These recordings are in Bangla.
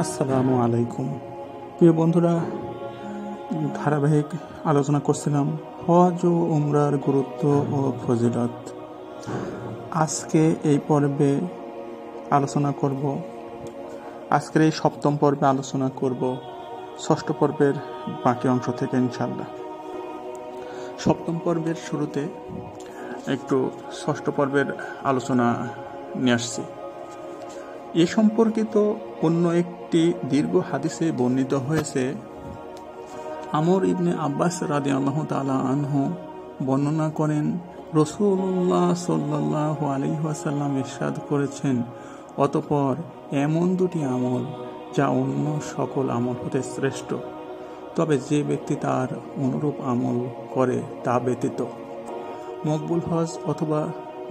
আসসালামু আলাইকুম। প্রিয় বন্ধুরা, ধারাবাহিক আলোচনা করছিলাম হজ ও উমরার গুরুত্ব ও ফজিলত। আজকে এই পর্বে আলোচনা করব, আজকের এই সপ্তম পর্বে আলোচনা করব ষষ্ঠ পর্বের বাকি অংশ থেকে ইনশাল্লাহ। সপ্তম পর্বের শুরুতে একটু ষষ্ঠ পর্বের আলোচনা নিয়ে আসছি। এ সম্পর্কিত অন্য একটি দীর্ঘ হাদিসে বর্ণিত হয়েছে, আমর ইবনে আব্বাস রাদিয়াল্লাহু তাআলা আনহু বর্ণনা করেন, রাসূলুল্লাহ সাল্লাল্লাহু আলাইহি ওয়াসাল্লাম ইরশাদ করেছেন, অতঃপর এমন দুটি আমল যা অন্য সকল আমল হতে শ্রেষ্ঠ, তবে যে ব্যক্তি তার অনুরূপ আমল করে তা ব্যতীত, মকবুল হজ অথবা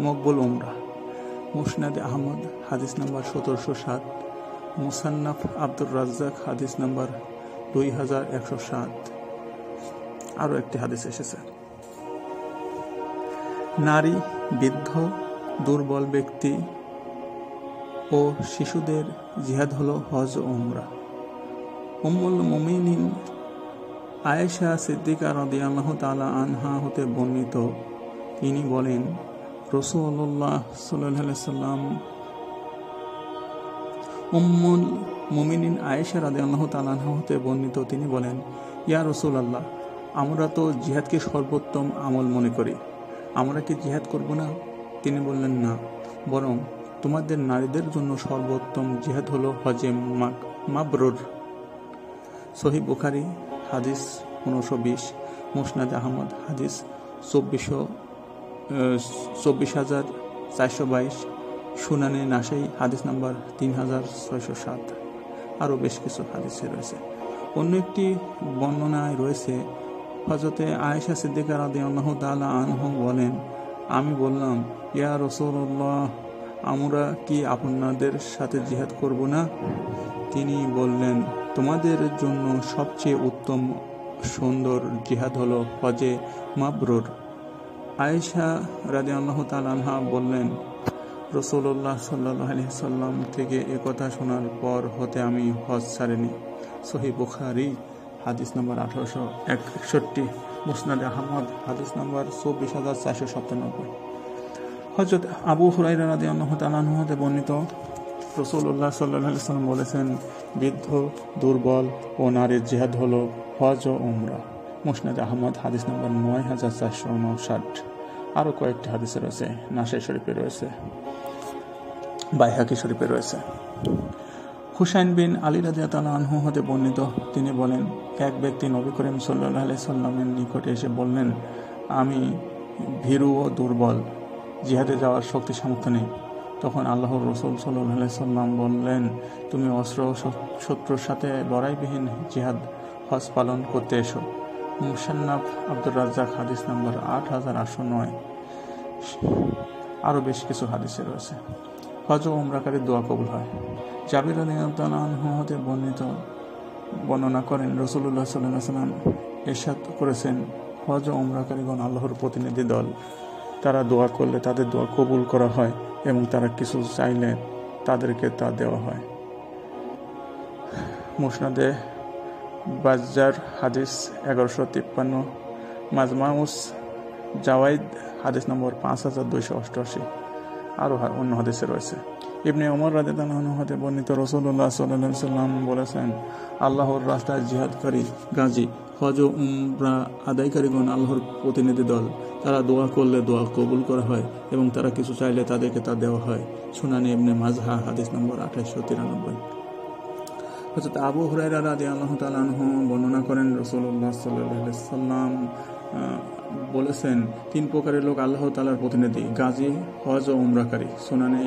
মকবুল উমরা। মুসনাদে আহমদ হাদিস নাম্বার 1707, মুসান্নাফ আব্দুর রাজ্জাক হাদিস নাম্বার 2107। আরও একটি হাদিস এসেছে, নারী, বৃদ্ধ, দুর্বল ব্যক্তি ও শিশুদের জিহাদ হলো হজ ও উমরা। উম্মুল মুমিনিন আয়েশা সিদ্দিকা রাদিয়াল্লাহু তাআলা আনহা হতে বর্ণিত, তিনি বলেন, রাসূলুল্লাহ সাল্লাল্লাহু আলাইহি ওয়াসাল্লাম উম্মুল মুমিনিন আয়েশা রাদিয়াল্লাহু তাআলা আনহা হতে বর্ণিত, তিনি বলেন, ইয়া রাসূলুল্লাহ, আমরা তো জিহাদকে সর্বোত্তম আমল মনে করি, আমরা কি জিহাদ করব না? তিনি বললেন, না, বরং তোমাদের নারীদের জন্য সর্বোত্তম জিহাদ হলো হজে মাবরুর। সহিহ বুখারী হাদিস 1520, মুসনাদে আহমদ হাদিস 24,422, সুনানে নাসাই হাদিস নাম্বার 3607। আরও বেশ কিছু হাদিসে রয়েছে। অন্য একটি বর্ণনায় রয়েছে, হযরতে আয়েশা সিদ্দিকা রাদিয়াল্লাহু তাআলা আনহা বলেন, আমি বললাম, ইয়া রাসূলুল্লাহ, আমরা কি আপনাদের সাথে জিহাদ করব না? তিনি বললেন, তোমাদের জন্য সবচেয়ে উত্তম সুন্দর জিহাদ হলো হজে মাবরুর। আয়েশা রাদিয়াল্লাহু তাআলা আনহা বললেন, রাসূলুল্লাহ সাল্লাল্লাহু আলাইহি ওয়াসাল্লাম থেকে একথা শোনার পর হতে আমি হজ ছাড়িনি। সহিহ বুখারী হাদিস নাম্বার 1861, মুসনাদে আহমদ হাদিস নাম্বার 24,497। হযরত আবু হুরায়রা রাদিয়াল্লাহু তাআলা আনহু হতে বর্ণিত, রাসূলুল্লাহ সাল্লাল্লাহু আলাইহি ওয়াসাল্লাম বলেছেন, বৃদ্ধ, দুর্বল ও নারীর জিহাদ হলো হজ ও উমরা। মুসনাদে আহমদ হাদিস নাম্বার 9459। আরও কয়েকটি হাদিসে রয়েছে, নাসাই শরীফে রয়েছে, বাইহাকি শরীফে রয়েছে। হুসাইন বিন আলী রাদিয়াল্লাহু আনহু হতে বর্ণিত, তিনি বলেন, এক ব্যক্তি নবী করিম সাল্লাল্লাহু আলাইহি সাল্লামের নিকটে এসে বললেন, আমি ভীরু ও দুর্বল, জিহাদে যাওয়ার শক্তি সামর্থ্য নেই। তখন আল্লাহর রাসূল সাল্লাল্লাহু আলাইহি সাল্লাম বললেন, তুমি অস্ত্র শত্রুর সাথে লড়াইবিহীন জিহাদ হজ পালন করতে এসো। মুসান্নাফ আব্দুর রাজ্জাক হাদিস নাম্বার 8809। আরও বেশ কিছু হাদিসে রয়েছে। হজ ও উমরাকারীর দোয়া কবুল হয়। জাবির রাদিয়াল্লাহু আনহু হতে বর্ণনা করেন, রাসূলুল্লাহ সাল্লাল্লাহু আলাইহি ওয়াসাল্লাম ইরশাদ করেছেন, হজ ও উমরাকারীগণ আল্লাহর প্রতিনিধি দল, তারা দোয়া করলে তাদের দোয়া কবুল করা হয় এবং তারা কিছু চাইলে তাদেরকে তা দেওয়া হয়। মুসনাদে বাজ্জার হাদিস 1153, মাজমাউস জাওয়াইদ হাদিস নম্বর 5288। আরও অন্য হাদিসে রয়েছে। ইবনে ওমর রাদিয়াল্লাহু আনহু হতে বর্ণিত, রাসূলুল্লাহ সাল্লাল্লাহু আলাইহি ওয়াসাল্লাম বলেছেন, আল্লাহর রাস্তায় জিহাদকারী গাজী, হজ ও উমরা আদায়কারীগণ আল্লাহর প্রতিনিধি দল, তারা দোয়া করলে দোয়া কবুল করা হয় এবং তারা কিছু চাইলে তাদেরকে তা দেওয়া হয়। সুনানে ইবনে মাজাহ হাদিস নম্বর 2893। হযরত আবু হুরায়রা রাদিয়াল্লাহু তাআলা আনহু বর্ণনা করেন, রাসূলুল্লাহ সাল্লাল্লাহু আলাইহি ওয়াসাল্লাম বলেছেন, তিন প্রকারের লোক আল্লাহ তাআলার প্রতিনিধি, গাজী, হজ ও উমরাকারী। সুনানে